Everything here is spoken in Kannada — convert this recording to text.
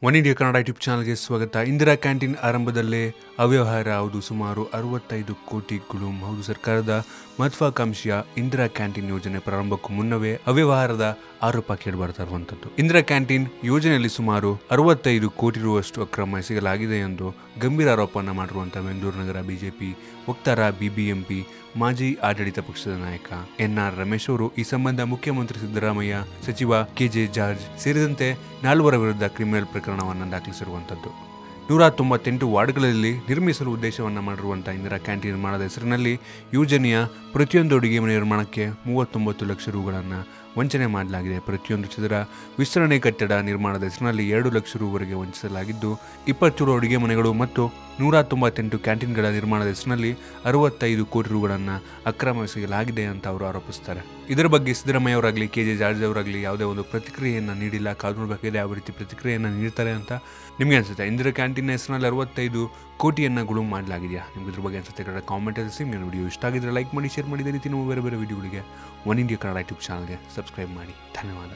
ಒನ್ ಇಂಡಿಯಾ ಕನ್ನಡ ಯೂಟ್ಯೂಬ್ ಚಾನಲ್ಗೆ ಸ್ವಾಗತ. ಇಂದಿರಾ ಕ್ಯಾಂಟೀನ್ ಆರಂಭದಲ್ಲೇ ಅವ್ಯವಹಾರ ಹೌದು. ಸುಮಾರು 65 ಕೋಟಿಗಳು. ಹೌದು, ಸರ್ಕಾರದ ಮಹತ್ವಾಕಾಂಕ್ಷೆಯ ಇಂದಿರಾ ಕ್ಯಾಂಟೀನ್ ಯೋಜನೆ ಪ್ರಾರಂಭಕ್ಕೂ ಮುನ್ನವೇ ಅವ್ಯವಹಾರದ ಆರೋಪ ಕೇಳಿಬರ್ತಾ ಇರುವಂಥದ್ದು. ಇಂದಿರಾ ಕ್ಯಾಂಟೀನ್ ಯೋಜನೆಯಲ್ಲಿ ಸುಮಾರು 65 ಕೋಟಿ ರುವಷ್ಟು ಅಕ್ರಮ ಎಸಗಲಾಗಿದೆ ಎಂದು ಗಂಭೀರ ಆರೋಪವನ್ನು ಮಾಡಿರುವಂತಹ ಬೆಂಗಳೂರು ನಗರ ಬಿಜೆಪಿ ವಕ್ತಾರ, ಬಿಬಿಎಂಪಿ ಮಾಜಿ ಆಡಳಿತ ಪಕ್ಷದ ನಾಯಕ ಎನ್ಆರ್ ರಮೇಶ್ ಅವರು ಈ ಸಂಬಂಧ ಮುಖ್ಯಮಂತ್ರಿ ಸಿದ್ದರಾಮಯ್ಯ, ಸಚಿವ ಕೆಜೆ ಜಾರ್ಜ್ ಸೇರಿದಂತೆ 4 ವಿರುದ್ಧ ಕ್ರಿಮಿನಲ್ ಪ್ರಕರಣವನ್ನು ದಾಖಲಿಸಿರುವಂಥದ್ದು. 198 ವಾರ್ಡ್ಗಳಲ್ಲಿ ನಿರ್ಮಿಸಲು ಉದ್ದೇಶವನ್ನು ಮಾಡಿರುವಂತಹ ಇಂದಿರಾ ಕ್ಯಾಂಟೀನ್ ನಿರ್ಮಾಣದ ಹೆಸರಿನಲ್ಲಿ ಯೋಜನೆಯ ಪ್ರತಿಯೊಂದು ಅಡುಗೆ ಮನೆ ನಿರ್ಮಾಣಕ್ಕೆ 39 ಲಕ್ಷ ರುಗಳನ್ನು ವಂಚನೆ ಮಾಡಲಾಗಿದೆ. ಪ್ರತಿಯೊಂದು ಚದರ ವಿಸ್ತರಣೆ ಕಟ್ಟಡ ನಿರ್ಮಾಣದ ಹೆಸರಿನಲ್ಲಿ 2 ಲಕ್ಷ ರುವರೆಗೆ ವಂಚಿಸಲಾಗಿದ್ದು, 27 ಅಡುಗೆ ಮನೆಗಳು ಮತ್ತು 198 ಕ್ಯಾಂಟೀನ್ಗಳ ನಿರ್ಮಾಣದ ಹೆಸರಿನಲ್ಲಿ 65 ಕೋಟಿ ರುಗಳನ್ನು ಅಕ್ರಮ ಎಸಗಲಾಗಿದೆ ಅಂತ ಅವರು ಆರೋಪಿಸ್ತಾರೆ. ಇದರ ಬಗ್ಗೆ ಸಿದ್ದರಾಮಯ್ಯ ಅವರಾಗಲಿ, ಕೆಜೆ ಜಾರ್ಜ್ ಅವರಾಗಲಿ ಯಾವುದೇ ಒಂದು ಪ್ರತಿಕ್ರಿಯೆಯನ್ನು ನೀಡಿಲ್ಲ. ಕಾದು ನೋಡಬೇಕಾಗಿದೆ ಯಾವ ರೀತಿ ಪ್ರತಿಕ್ರಿಯೆಯನ್ನು ನೀಡ್ತಾರೆ ಅಂತ ನಿಮಗೆ ಅನಿಸುತ್ತೆ. ಇಂದಿರಾ ಕ್ಯಾಂಟೀನ್ ಹೆಸರಿನಲ್ಲಿ 65 ಕೋಟಿಯನ್ನು ಗುಳುಂ ಮಾಡಲಾಗಿದೆಯಾ? ನಿಮ್ಗೆ ಇದ್ರ ಬಗ್ಗೆ ಅನಿಸುತ್ತೆ ಕನ್ನಡ ಕಾಮೆಂಟ್ ತಿಳಿಸಿ. ನಿಮ್ಮ ವಿಡಿಯೋ ಇಷ್ಟ ಆಗಿದ್ರೆ ಲೈಕ್ ಮಾಡಿ, ಶೇರ್ ಮಾಡಿ. ಇದೇ ರೀತಿ ನಾವು ಬೇರೆ ಬೇರೆ ವಿಡಿಯೋಗಳಿಗೆ ಒನ್ ಇಂಡಿಯಾ ಕನ್ನಡ ಯೂಟ್ಯೂಬ್ ಚಾನಲ್ಗೆ ಸಬ್ಸ್ಕ್ರೈಬ್ ಮಾಡಿ. ಧನ್ಯವಾದ.